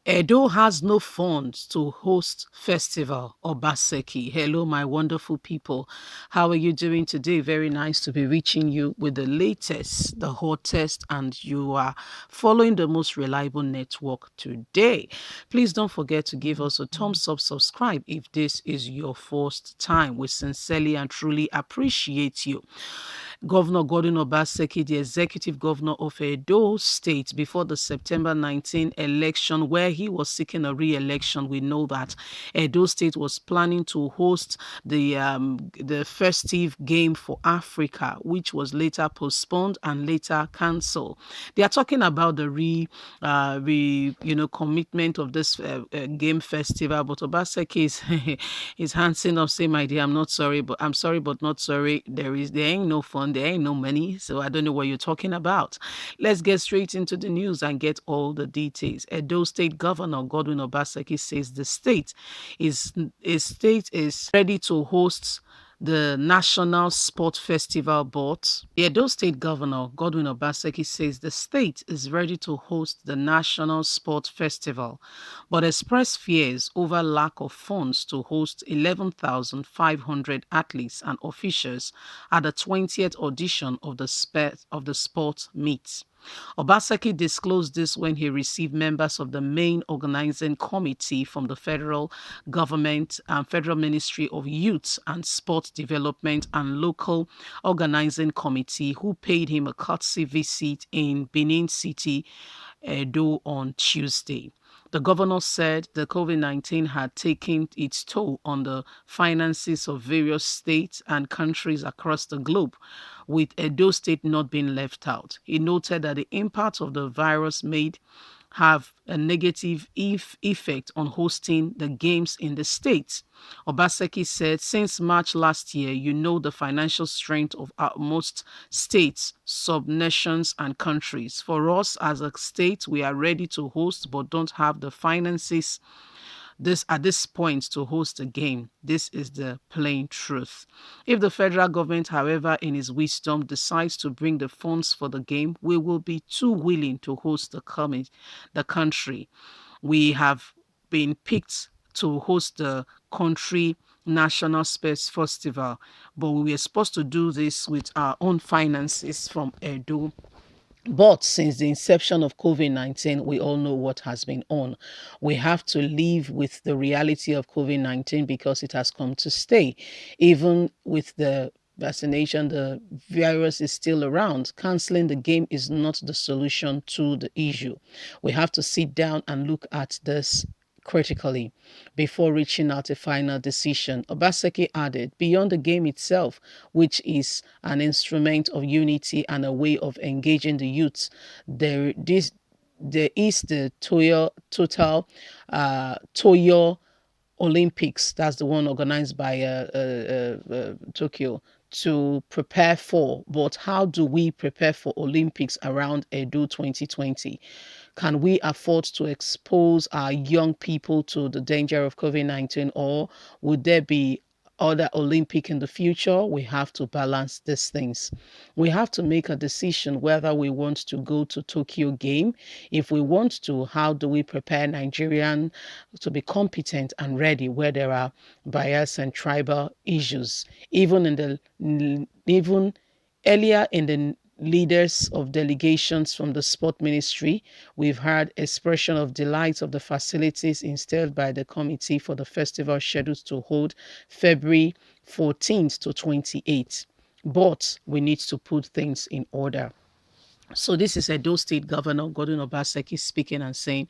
Edo has no funds to host festival Obaseki. Hello, my wonderful people. How are you doing today? Very nice to be reaching you with the latest, the hottest, and you are following the most reliable network today. Please don't forget to give us a thumbs up, subscribe if this is your first time. We sincerely and truly appreciate you. Governor Gordon Obaseki, the executive governor of Edo State, before the September 19 election, where he was seeking a re-election, we know that Edo State was planning to host the festive game for Africa, which was later postponed and later cancelled. They are talking about the commitment of this game festival, but Obaseki is is handsing up, saying, "My dear, I'm not sorry, but I'm sorry, but not sorry. There ain't no fun, there ain't no money, so I don't know what you're talking about." Let's get straight into the news and get all the details. Edo State Governor Godwin Obaseki says the state is ready to host the National Sport Festival, but Edo State Governor Godwin Obaseki says the state is ready to host the National Sport Festival, but expressed fears over lack of funds to host 11,500 athletes and officials at the 20th edition of the sport meet. Obaseki disclosed this when he received members of the main organizing committee from the federal government and Federal Ministry of Youth and Sport Development and local organizing committee who paid him a courtesy visit in Benin City, Edo, on Tuesday. The governor said the COVID-19 had taken its toll on the finances of various states and countries across the globe, with Edo State not being left out. He noted that the impact of the virus made have a negative effect on hosting the games in the states. Obaseki said, since March last year, you know the financial strength of most states, sub-nations, and countries. For us as a state, we are ready to host but don't have the finances at this point to host a game. This is the plain truth. If the federal government, however, in its wisdom, decides to bring the funds for the game, we will be too willing to host the country. We have been picked to host the country national space festival, but we were supposed to do this with our own finances from Edo. But since the inception of COVID-19, we all know what has been on. We have to live with the reality of COVID-19 because it has come to stay. Even with the vaccination, the virus is still around. Canceling the game is not the solution to the issue. We have to sit down and look at this critically before reaching out a final decision. Obaseki added, beyond the game itself, which is an instrument of unity and a way of engaging the youth, there is the Toyo Olympics. That's the one organized by Tokyo to prepare for. But how do we prepare for Olympics around Edo 2020? Can we afford to expose our young people to the danger of COVID-19, or would there be other Olympic in the future? We have to balance these things. We have to make a decision whether we want to go to Tokyo game. If we want to, how do we prepare Nigerian to be competent and ready where there are bias and tribal issues? Even earlier in the leaders of delegations from the sport ministry, we've heard expression of delight of the facilities installed by the committee for the festival scheduled to hold February 14th to 28th. But we need to put things in order. So this is Edo State Governor Gordon Obaseki speaking and saying,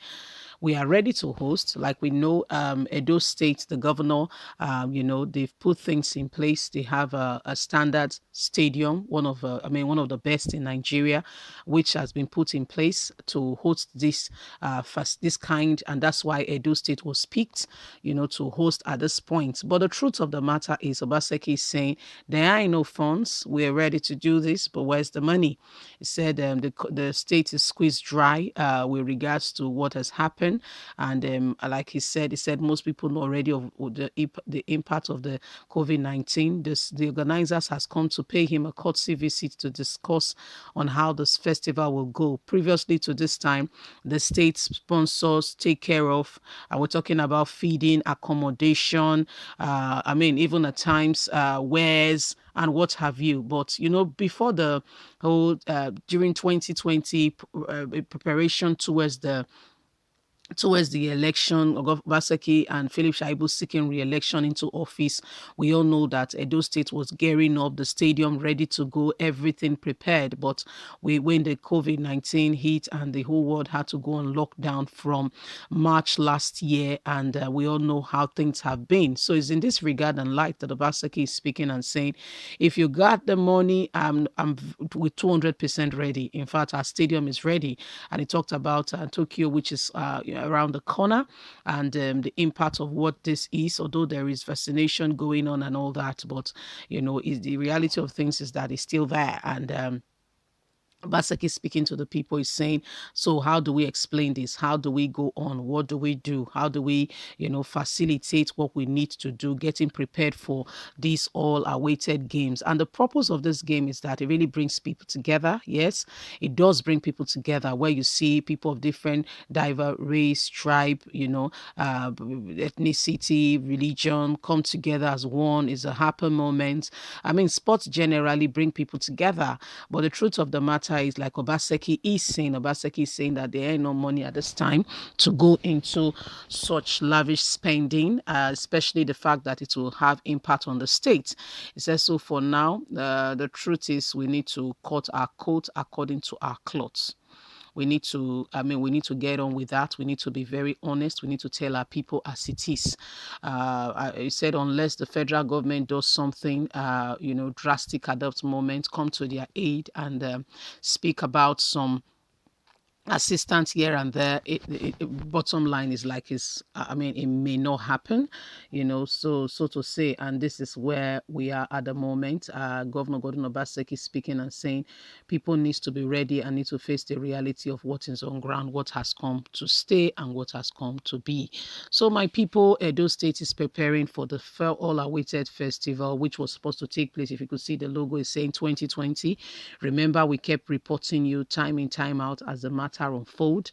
we are ready to host. Like we know, Edo State, the governor, they've put things in place. They have a standard stadium, one of the best in Nigeria, which has been put in place to host this kind, and that's why Edo State was picked, to host at this point. But the truth of the matter is, Obaseki is saying there are no funds. We're ready to do this, but where's the money? He said the state is squeezed dry with regards to what has happened happen. And like he said most people know already of the impact of the COVID-19. The organizers has come to pay him a courtesy visit to discuss on how this festival will go. Previously to this time, the state sponsors take care of, we're talking about feeding, accommodation, I mean, even at times, wares and what have you. But, before the whole, during 2020, preparation towards the election, Obaseki and Philip Shaibu seeking re-election into office, we all know that Edo State was gearing up, the stadium ready to go, everything prepared. But when the COVID-19 hit and the whole world had to go on lockdown from March last year, and we all know how things have been. So it's in this regard and light that Obaseki is speaking and saying, if you got the money, I'm with 200% ready. In fact, our stadium is ready. And he talked about Tokyo, which is around the corner, and the impact of what this is, although there is vaccination going on and all that. But, the reality of things is that it's still there. And Baseki speaking to the people is saying, so how do we explain this? How do we go on? What do we do? How do we, facilitate what we need to do, getting prepared for these all awaited games? And the purpose of this game is that it really brings people together. Yes, it does bring people together where you see people of different diverse race, tribe, ethnicity, religion come together as one. Is a happy moment. I mean, sports generally bring people together, but the truth of the matter is, like Obaseki is saying that there ain't no money at this time to go into such lavish spending, especially the fact that it will have impact on the state. He says, so for now, the truth is we need to cut our coat according to our clothes. We need to get on with that. We need to be very honest. We need to tell our people as it is. I said, unless the federal government does something, drastic at that moment, come to their aid and speak about some assistance here and there, bottom line is like it may not happen, so to say. And this is where we are at the moment. Governor Gordon Obaseki speaking and saying people needs to be ready and need to face the reality of what is on ground, what has come to stay and what has come to be. So my people, Edo State is preparing for the all awaited festival, which was supposed to take place. If you could see, the logo is saying 2020. Remember, we kept reporting you time in, time out as the matter unfold,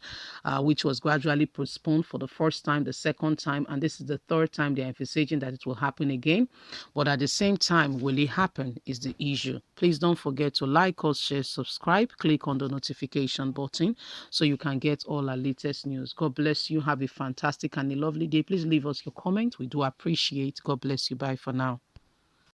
which was gradually postponed for the first time, the second time, and this is the third time they're envisaging that it will happen again. But at the same time, will it happen is the issue. Please don't forget to like us, share, subscribe, click on the notification button so you can get all our latest news. God bless you. Have a fantastic and a lovely day. Please leave us your comment. We do appreciate. God bless you. Bye for now.